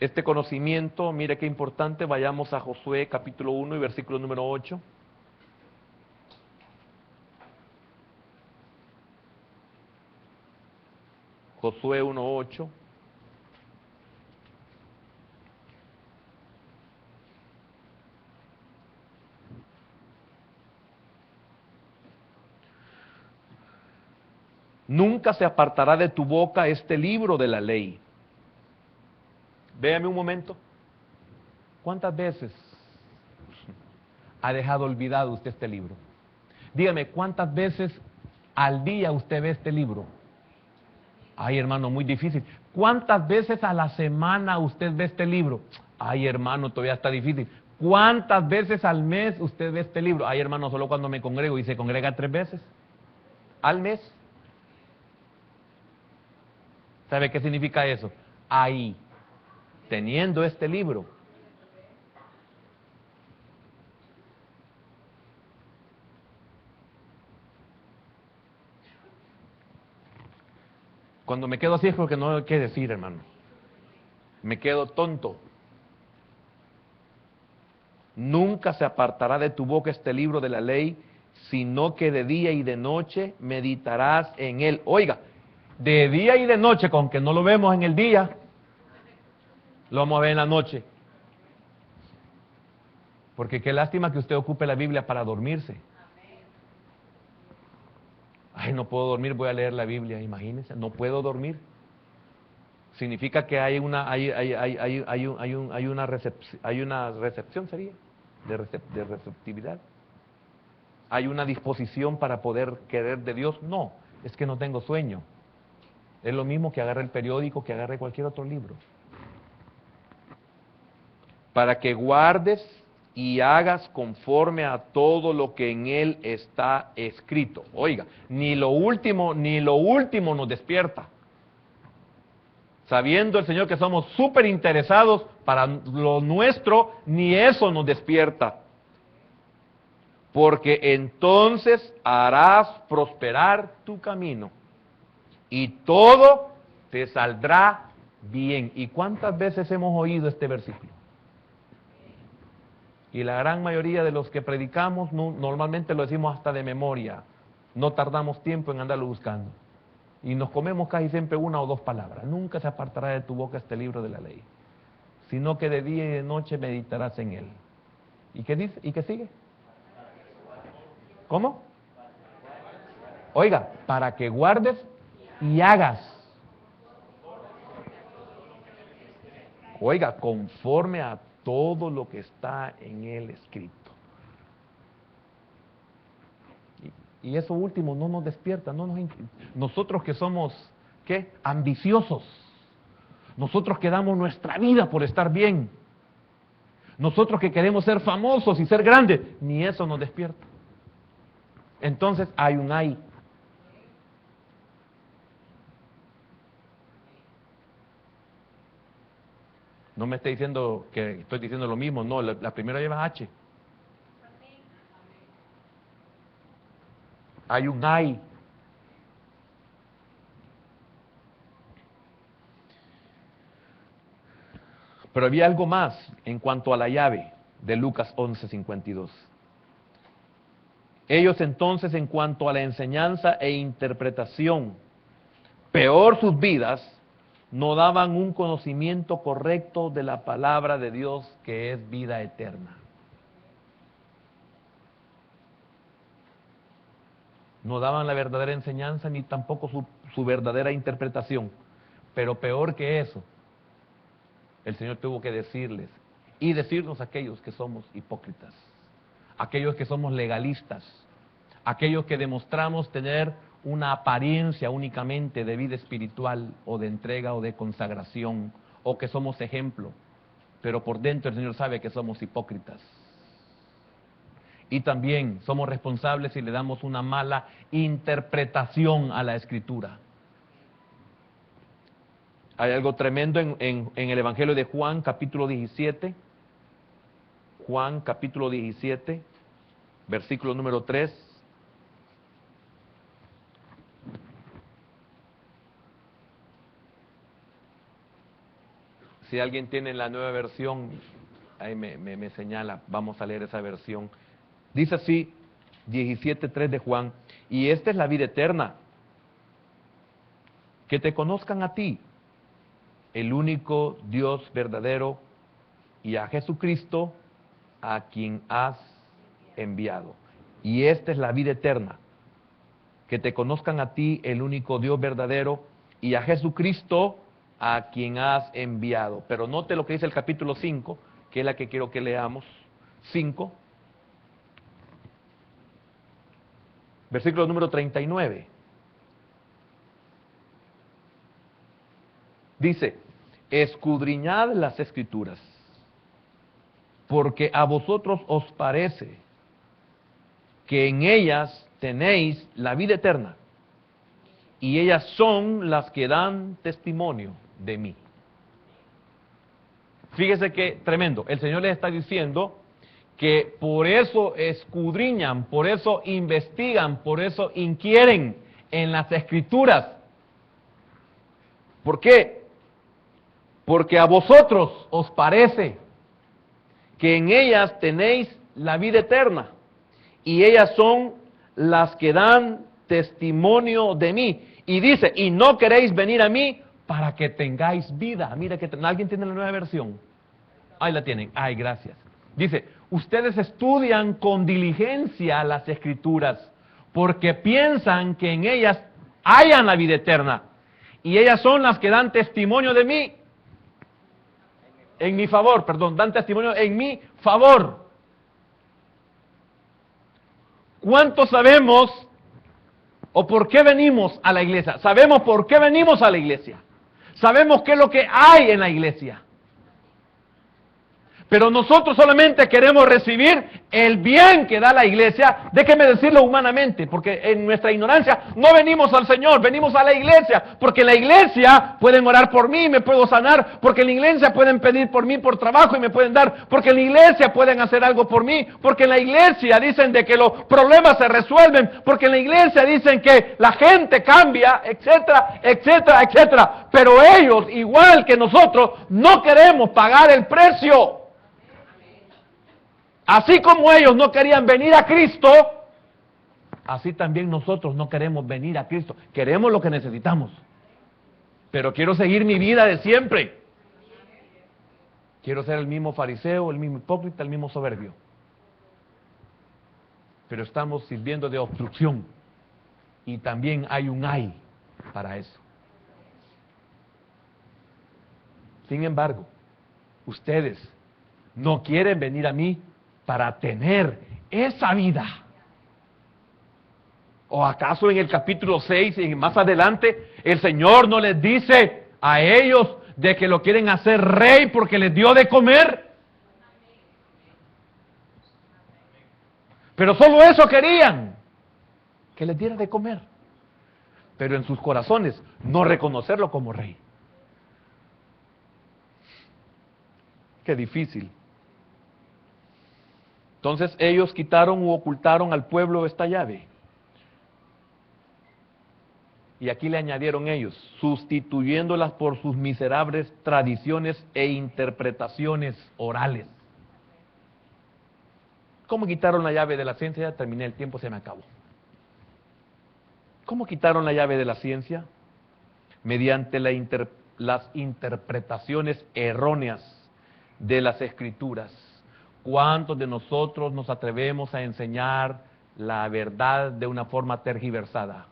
Este conocimiento, mire qué importante, vayamos a Josué capítulo 1 y versículo número 8. Josué 1:8. Nunca se apartará de tu boca este libro de la ley. Véame un momento. ¿Cuántas veces ha dejado olvidado usted este libro? Dígame, ¿cuántas veces al día usted ve este libro? Ay, hermano, muy difícil. ¿Cuántas veces a la semana usted ve este libro? Ay, hermano, todavía está difícil. ¿Cuántas veces al mes usted ve este libro? Ay, hermano, solo cuando me congrego, y se congrega 3 veces al mes. ¿Sabe qué significa eso? Ahí, teniendo este libro, cuando me quedo así es porque no hay qué decir, hermano. Me quedo tonto. Nunca se apartará de tu boca este libro de la ley, sino que de día y de noche meditarás en él. Oiga, de día y de noche, con que no lo vemos en el día, lo vamos a ver en la noche. Porque qué lástima que usted ocupe la Biblia para dormirse. Ay, no puedo dormir, voy a leer la Biblia, imagínense, no puedo dormir. Significa que hay una recepción, sería, de receptividad. ¿Hay una disposición para poder querer de Dios? No, es que no tengo sueño. Es lo mismo que agarre el periódico, que agarre cualquier otro libro. Para que guardes y hagas conforme a todo lo que en él está escrito. Oiga, ni lo último nos despierta. Sabiendo el Señor que somos súper interesados para lo nuestro, ni eso nos despierta. Porque entonces harás prosperar tu camino y todo te saldrá bien. ¿Y cuántas veces hemos oído este versículo? Y la gran mayoría de los que predicamos normalmente lo decimos hasta de memoria. No tardamos tiempo en andarlo buscando. Y nos comemos casi siempre 1 o 2 palabras. Nunca se apartará de tu boca este libro de la ley, sino que de día y de noche meditarás en él. ¿Y qué dice? ¿Y qué sigue? ¿Cómo? Oiga, para que guardes y hagas. Oiga, conforme a todo lo que está en el escrito. Y eso último no nos despierta, nosotros que somos, ¿qué? Ambiciosos. Nosotros que damos nuestra vida por estar bien. Nosotros que queremos ser famosos y ser grandes, ni eso nos despierta. Entonces hay un ay. No me esté diciendo que estoy diciendo lo mismo, no, la primera lleva H. Hay un ay. Pero había algo más en cuanto a la llave de Lucas 11:52. Ellos entonces, en cuanto a la enseñanza e interpretación, peor sus vidas, no daban un conocimiento correcto de la palabra de Dios, que es vida eterna. No daban la verdadera enseñanza ni tampoco su verdadera interpretación. Pero peor que eso, el Señor tuvo que decirles y decirnos a aquellos que somos hipócritas, aquellos que somos legalistas, aquellos que demostramos tener una apariencia únicamente de vida espiritual o de entrega o de consagración, o que somos ejemplo, pero por dentro el Señor sabe que somos hipócritas. Y también somos responsables si le damos una mala interpretación a la Escritura. Hay algo tremendo en el Evangelio de Juan, capítulo 17. Juan, capítulo 17, versículo número 3. Si alguien tiene la nueva versión, ahí me señala, vamos a leer esa versión. Dice así, 17:3 de Juan: y esta es la vida eterna, que te conozcan a ti, el único Dios verdadero, y a Jesucristo, a quien has enviado. Y esta es la vida eterna, que te conozcan a ti, el único Dios verdadero, y a Jesucristo, a quien has enviado. Pero note lo que dice el capítulo 5, que es la que quiero que leamos. 5, versículo número 39. Dice: escudriñad las Escrituras, porque a vosotros os parece que en ellas tenéis la vida eterna, y ellas son las que dan testimonio de mí. Fíjese que tremendo, el Señor les está diciendo que por eso escudriñan, por eso investigan, por eso inquieren en las Escrituras. ¿Por qué? Porque a vosotros os parece que en ellas tenéis la vida eterna, y ellas son las que dan testimonio de mí. Y dice: y no queréis venir a mí para que tengáis vida. Mira, que ¿alguien tiene la nueva versión? Ahí la tienen. Ay, gracias. Dice: ustedes estudian con diligencia las Escrituras, porque piensan que en ellas hayan la vida eterna, y ellas son las que dan testimonio de mí. En mi favor, perdón, dan testimonio en mi favor. ¿Cuántos sabemos o por qué venimos a la iglesia? Sabemos por qué venimos a la iglesia. Sabemos qué es lo que hay en la iglesia. Pero nosotros solamente queremos recibir el bien que da la iglesia. Déjeme decirlo humanamente, porque en nuestra ignorancia no venimos al Señor, venimos a la iglesia. Porque en la iglesia pueden orar por mí y me puedo sanar. Porque en la iglesia pueden pedir por mí por trabajo y me pueden dar. Porque en la iglesia pueden hacer algo por mí. Porque en la iglesia dicen de que los problemas se resuelven. Porque en la iglesia dicen que la gente cambia, etcétera, etcétera, etcétera. Pero ellos, igual que nosotros, no queremos pagar el precio. Así como ellos no querían venir a Cristo, así también nosotros no queremos venir a Cristo. Queremos lo que necesitamos, pero quiero seguir mi vida de siempre. Quiero ser el mismo fariseo, el mismo hipócrita, el mismo soberbio. Pero estamos sirviendo de obstrucción, y también hay un ay para eso. Sin embargo, Ustedes no quieren venir a mí para tener esa vida. ¿O acaso en el capítulo 6 y más adelante el Señor no les dice a ellos de que lo quieren hacer rey porque les dio de comer? Pero solo eso querían, que les diera de comer. Pero en sus corazones no reconocerlo como rey. Qué difícil. Entonces ellos quitaron u ocultaron al pueblo esta llave. Y aquí le añadieron ellos, sustituyéndolas por sus miserables tradiciones e interpretaciones orales. ¿Cómo quitaron la llave de la ciencia? Ya terminé, el tiempo se me acabó. ¿Cómo quitaron la llave de la ciencia? Mediante las interpretaciones erróneas de las Escrituras. ¿Cuántos de nosotros nos atrevemos a enseñar la verdad de una forma tergiversada?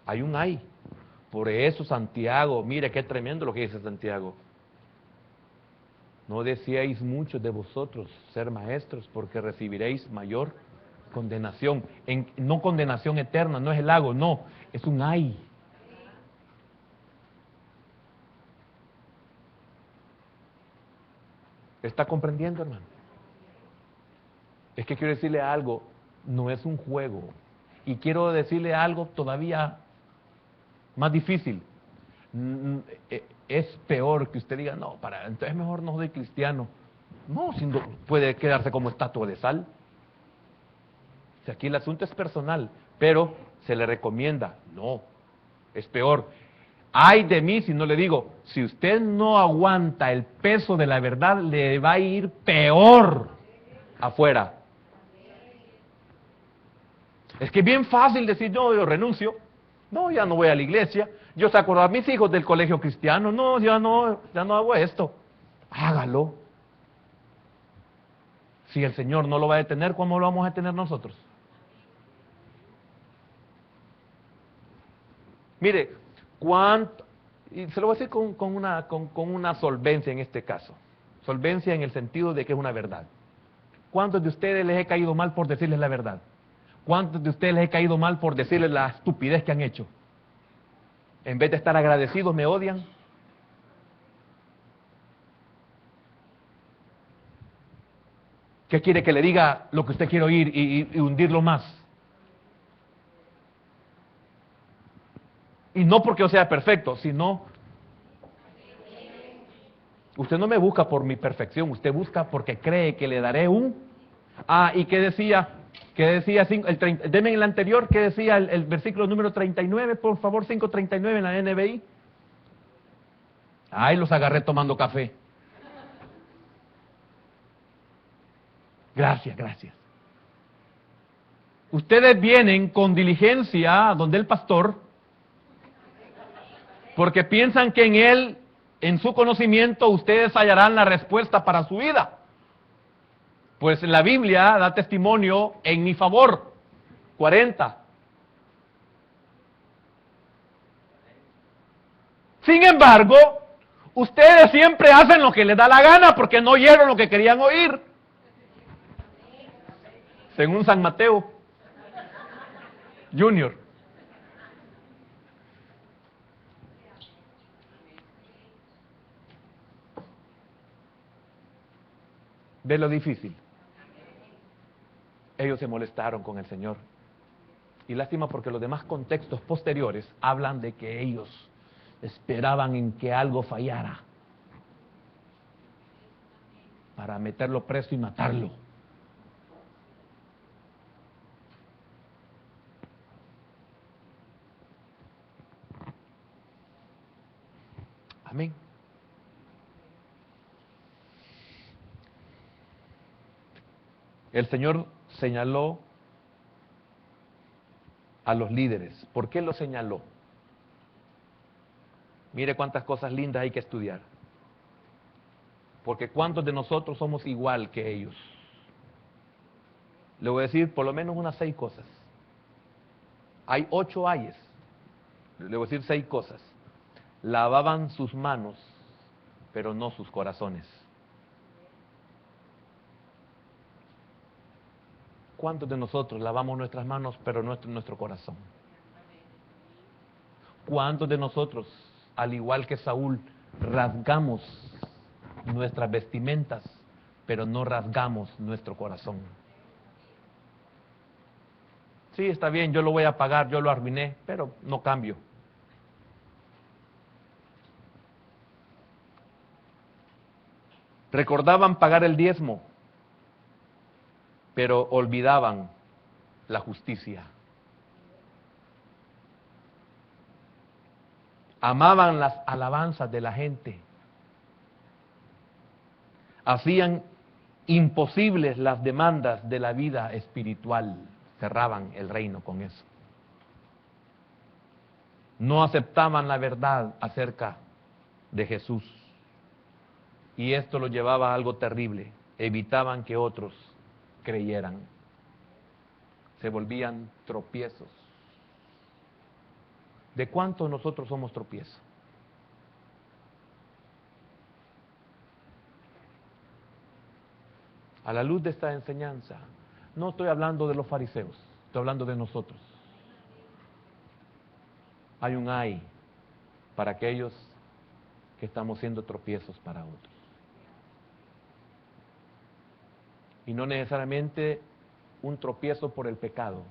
Hay un ay. Por eso Santiago, mire qué tremendo lo que dice Santiago. No deseáis muchos de vosotros ser maestros, porque recibiréis mayor condenación. No condenación eterna, no es el lago, no, es un ay. ¿Está comprendiendo, hermano? Es que quiero decirle algo, no es un juego. Y quiero decirle algo todavía más difícil. Es peor que usted diga, no, entonces mejor no soy cristiano. No, puede quedarse como estatua de sal. Si aquí el asunto es personal, pero se le recomienda, no, es peor. Ay de mí si no le digo, si usted no aguanta el peso de la verdad, le va a ir peor afuera. Es que es bien fácil decir, no, yo renuncio, no, ya no voy a la iglesia, yo saco a mis hijos del colegio cristiano, no, ya no hago esto. Hágalo. Si el Señor no lo va a detener, ¿cómo lo vamos a detener nosotros? Mire, y se lo voy a decir con una solvencia en este caso. Solvencia en el sentido de que es una verdad. ¿Cuántos de ustedes les he caído mal por decirles la verdad? ¿Cuántos de ustedes les he caído mal por decirles la estupidez que han hecho? En vez de estar agradecidos, me odian. ¿Qué quiere que le diga lo que usted quiere oír y hundirlo más? Y no porque yo sea perfecto, sino... Usted no me busca por mi perfección, usted busca porque cree que le daré un... ¿y qué decía? Deme en el anterior, ¿qué decía el versículo número 39? Por favor, 5:39 en la NBI. Ay, los agarré tomando café. Gracias. Ustedes vienen con diligencia donde el pastor, porque piensan que en él, en su conocimiento, ustedes hallarán la respuesta para su vida. Pues la Biblia da testimonio en mi favor. 40. Sin embargo, ustedes siempre hacen lo que les da la gana porque no oyeron lo que querían oír. Según San Mateo Junior. ¿Ve lo difícil? Ellos se molestaron con el Señor. Y lástima porque los demás contextos posteriores hablan de que ellos esperaban en que algo fallara para meterlo preso y matarlo. Amén. El Señor señaló a los líderes. ¿Por qué los señaló? Mire cuántas cosas lindas hay que estudiar. Porque ¿cuántos de nosotros somos igual que ellos? Le voy a decir por lo menos unas 6 cosas. Hay 8 ayes. Le voy a decir 6 cosas. Lavaban sus manos, pero no sus corazones. ¿Cuántos de nosotros lavamos nuestras manos, pero no nuestro corazón? ¿Cuántos de nosotros, al igual que Saúl, rasgamos nuestras vestimentas, pero no rasgamos nuestro corazón? Sí, está bien, yo lo voy a pagar, yo lo arruiné, pero no cambio. Recordaban pagar el diezmo, pero olvidaban la justicia. Amaban las alabanzas de la gente. Hacían imposibles las demandas de la vida espiritual. Cerraban el reino con eso. No aceptaban la verdad acerca de Jesús. Y esto lo llevaba a algo terrible. Evitaban que otros creyeran. Se volvían tropiezos. ¿De cuántos nosotros somos tropiezos? A la luz de esta enseñanza, no estoy hablando de los fariseos, estoy hablando de nosotros. Hay un ay para aquellos que estamos siendo tropiezos para otros. Y no necesariamente un tropiezo por el pecado.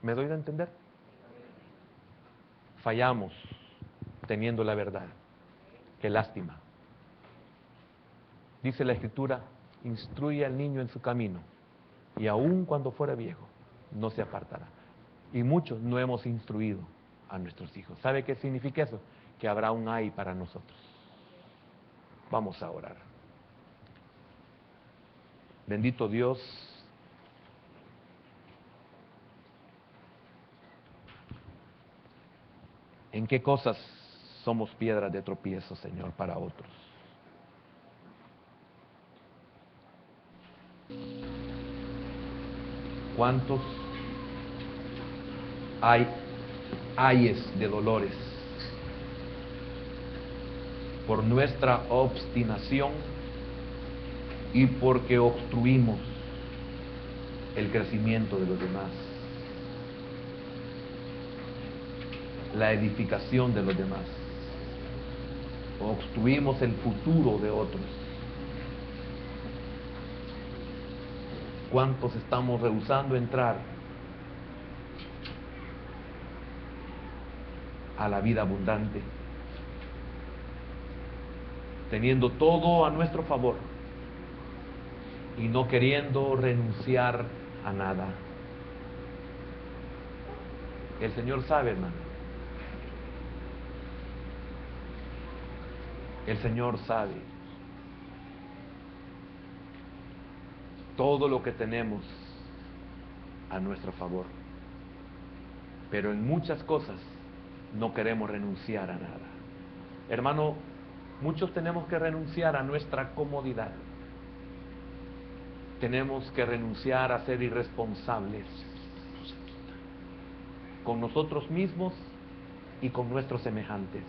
¿Me doy a entender? Fallamos teniendo la verdad. Qué lástima. Dice la Escritura, instruye al niño en su camino, y aun cuando fuera viejo, no se apartará. Y muchos no hemos instruido a nuestros hijos. ¿Sabe qué significa eso? Que habrá un ay para nosotros. Vamos a orar. Bendito Dios, ¿en qué cosas somos piedras de tropiezo, Señor, para otros? ¿Cuántos ayes de dolores por nuestra obstinación y porque obstruimos el crecimiento de los demás, la edificación de los demás, obstruimos el futuro de otros? ¿Cuántos estamos rehusando entrar a la vida abundante, teniendo todo a nuestro favor y no queriendo renunciar a nada? El Señor sabe, hermano. El Señor sabe todo lo que tenemos a nuestro favor, pero en muchas cosas no queremos renunciar a nada. Hermano, muchos tenemos que renunciar a nuestra comodidad. Tenemos que renunciar a ser irresponsables con nosotros mismos y con nuestros semejantes.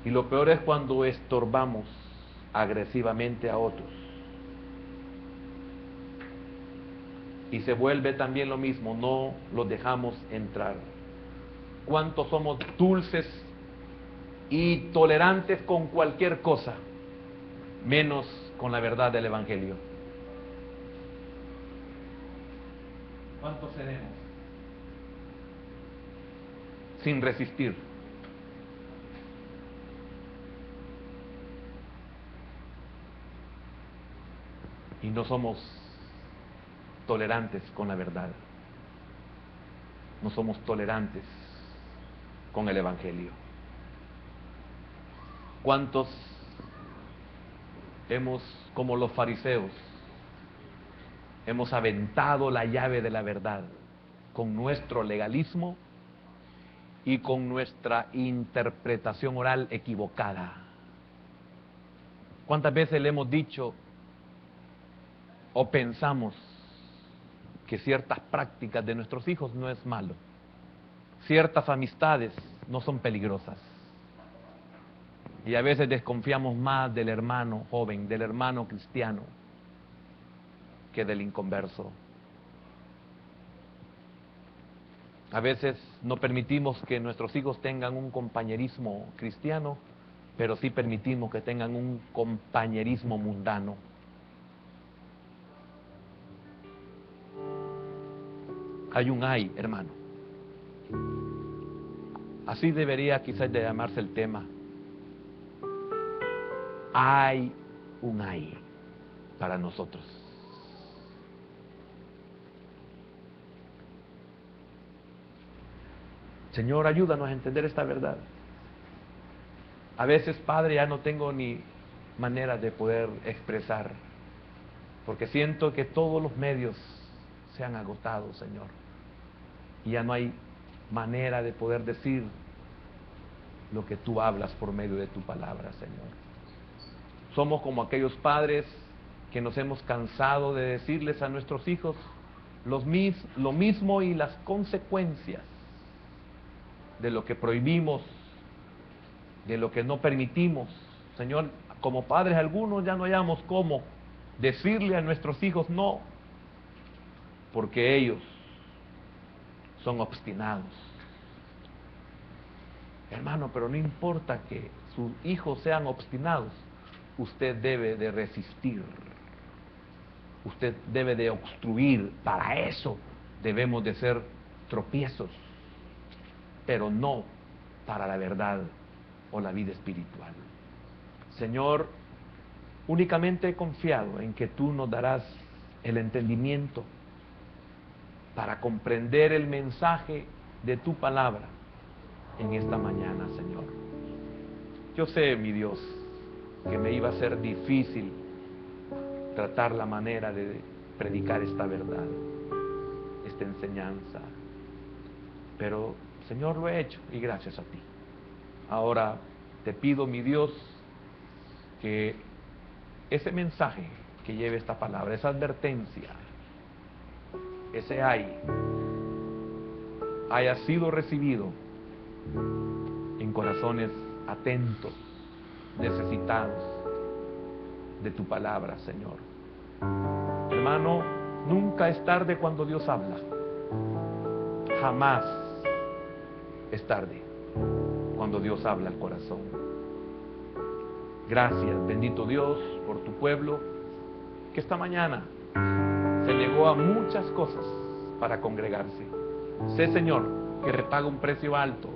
Y lo peor es cuando estorbamos agresivamente a otros. Y se vuelve también lo mismo, no los dejamos entrar. ¿Cuántos somos dulces y tolerantes con cualquier cosa, menos con la verdad del Evangelio? ¿Cuántos seremos? Sin resistir. Y no somos tolerantes con la verdad. No somos tolerantes con el Evangelio. ¿Cuántos hemos, como los fariseos, hemos aventado la llave de la verdad con nuestro legalismo y con nuestra interpretación oral equivocada? ¿Cuántas veces le hemos dicho, o pensamos que ciertas prácticas de nuestros hijos no es malo. Ciertas amistades no son peligrosas. Y a veces desconfiamos más del hermano joven, del hermano cristiano, que del inconverso. A veces no permitimos que nuestros hijos tengan un compañerismo cristiano, pero sí permitimos que tengan un compañerismo mundano. Hay un ay, hermano. Así debería quizás de llamarse el tema. Hay un ay para nosotros. Señor, ayúdanos a entender esta verdad. A veces, Padre, ya no tengo ni manera de poder expresar, porque siento que todos los medios se han agotado, Señor. Y ya no hay manera de poder decir lo que tú hablas por medio de tu palabra, Señor. Somos como aquellos padres que nos hemos cansado de decirles a nuestros hijos lo mismo y las consecuencias de lo que prohibimos, de lo que no permitimos. Señor, como padres algunos ya no hallamos cómo decirle a nuestros hijos no, porque ellos son obstinados. Hermano, pero no importa que sus hijos sean obstinados, usted debe de resistir, usted debe de obstruir. Para eso debemos de ser tropiezos, pero no para la verdad o la vida espiritual. Señor, únicamente he confiado en que tú nos darás el entendimiento para comprender el mensaje de tu palabra en esta mañana, Señor. Yo sé, mi Dios, que me iba a ser difícil tratar la manera de predicar esta verdad, esta enseñanza, pero Señor, lo he hecho y gracias a ti. Ahora te pido, mi Dios, que ese mensaje que lleve esta palabra, esa advertencia, ese haya sido recibido en corazones atentos, necesitados de tu palabra, Señor. Hermano, nunca es tarde cuando Dios habla. Jamás es tarde cuando Dios habla al corazón. Gracias, bendito Dios, por tu pueblo, que esta mañana se negó a muchas cosas para congregarse. Sé, Señor, que repaga un precio alto,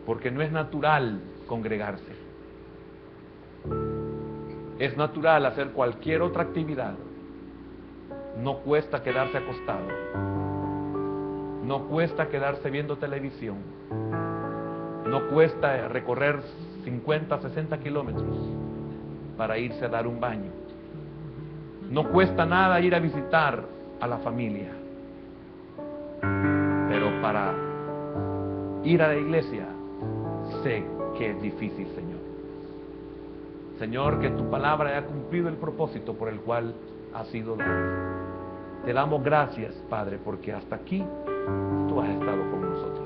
porque no es natural congregarse. Es natural hacer cualquier otra actividad. No cuesta quedarse acostado. No cuesta quedarse viendo televisión. No cuesta recorrer 50, 60 kilómetros para irse a dar un baño. No cuesta nada ir a visitar a la familia. Pero para ir a la iglesia, sé que es difícil, Señor. Señor, que tu palabra haya cumplido el propósito por el cual ha sido dada. Te damos gracias, Padre, porque hasta aquí tú has estado con nosotros.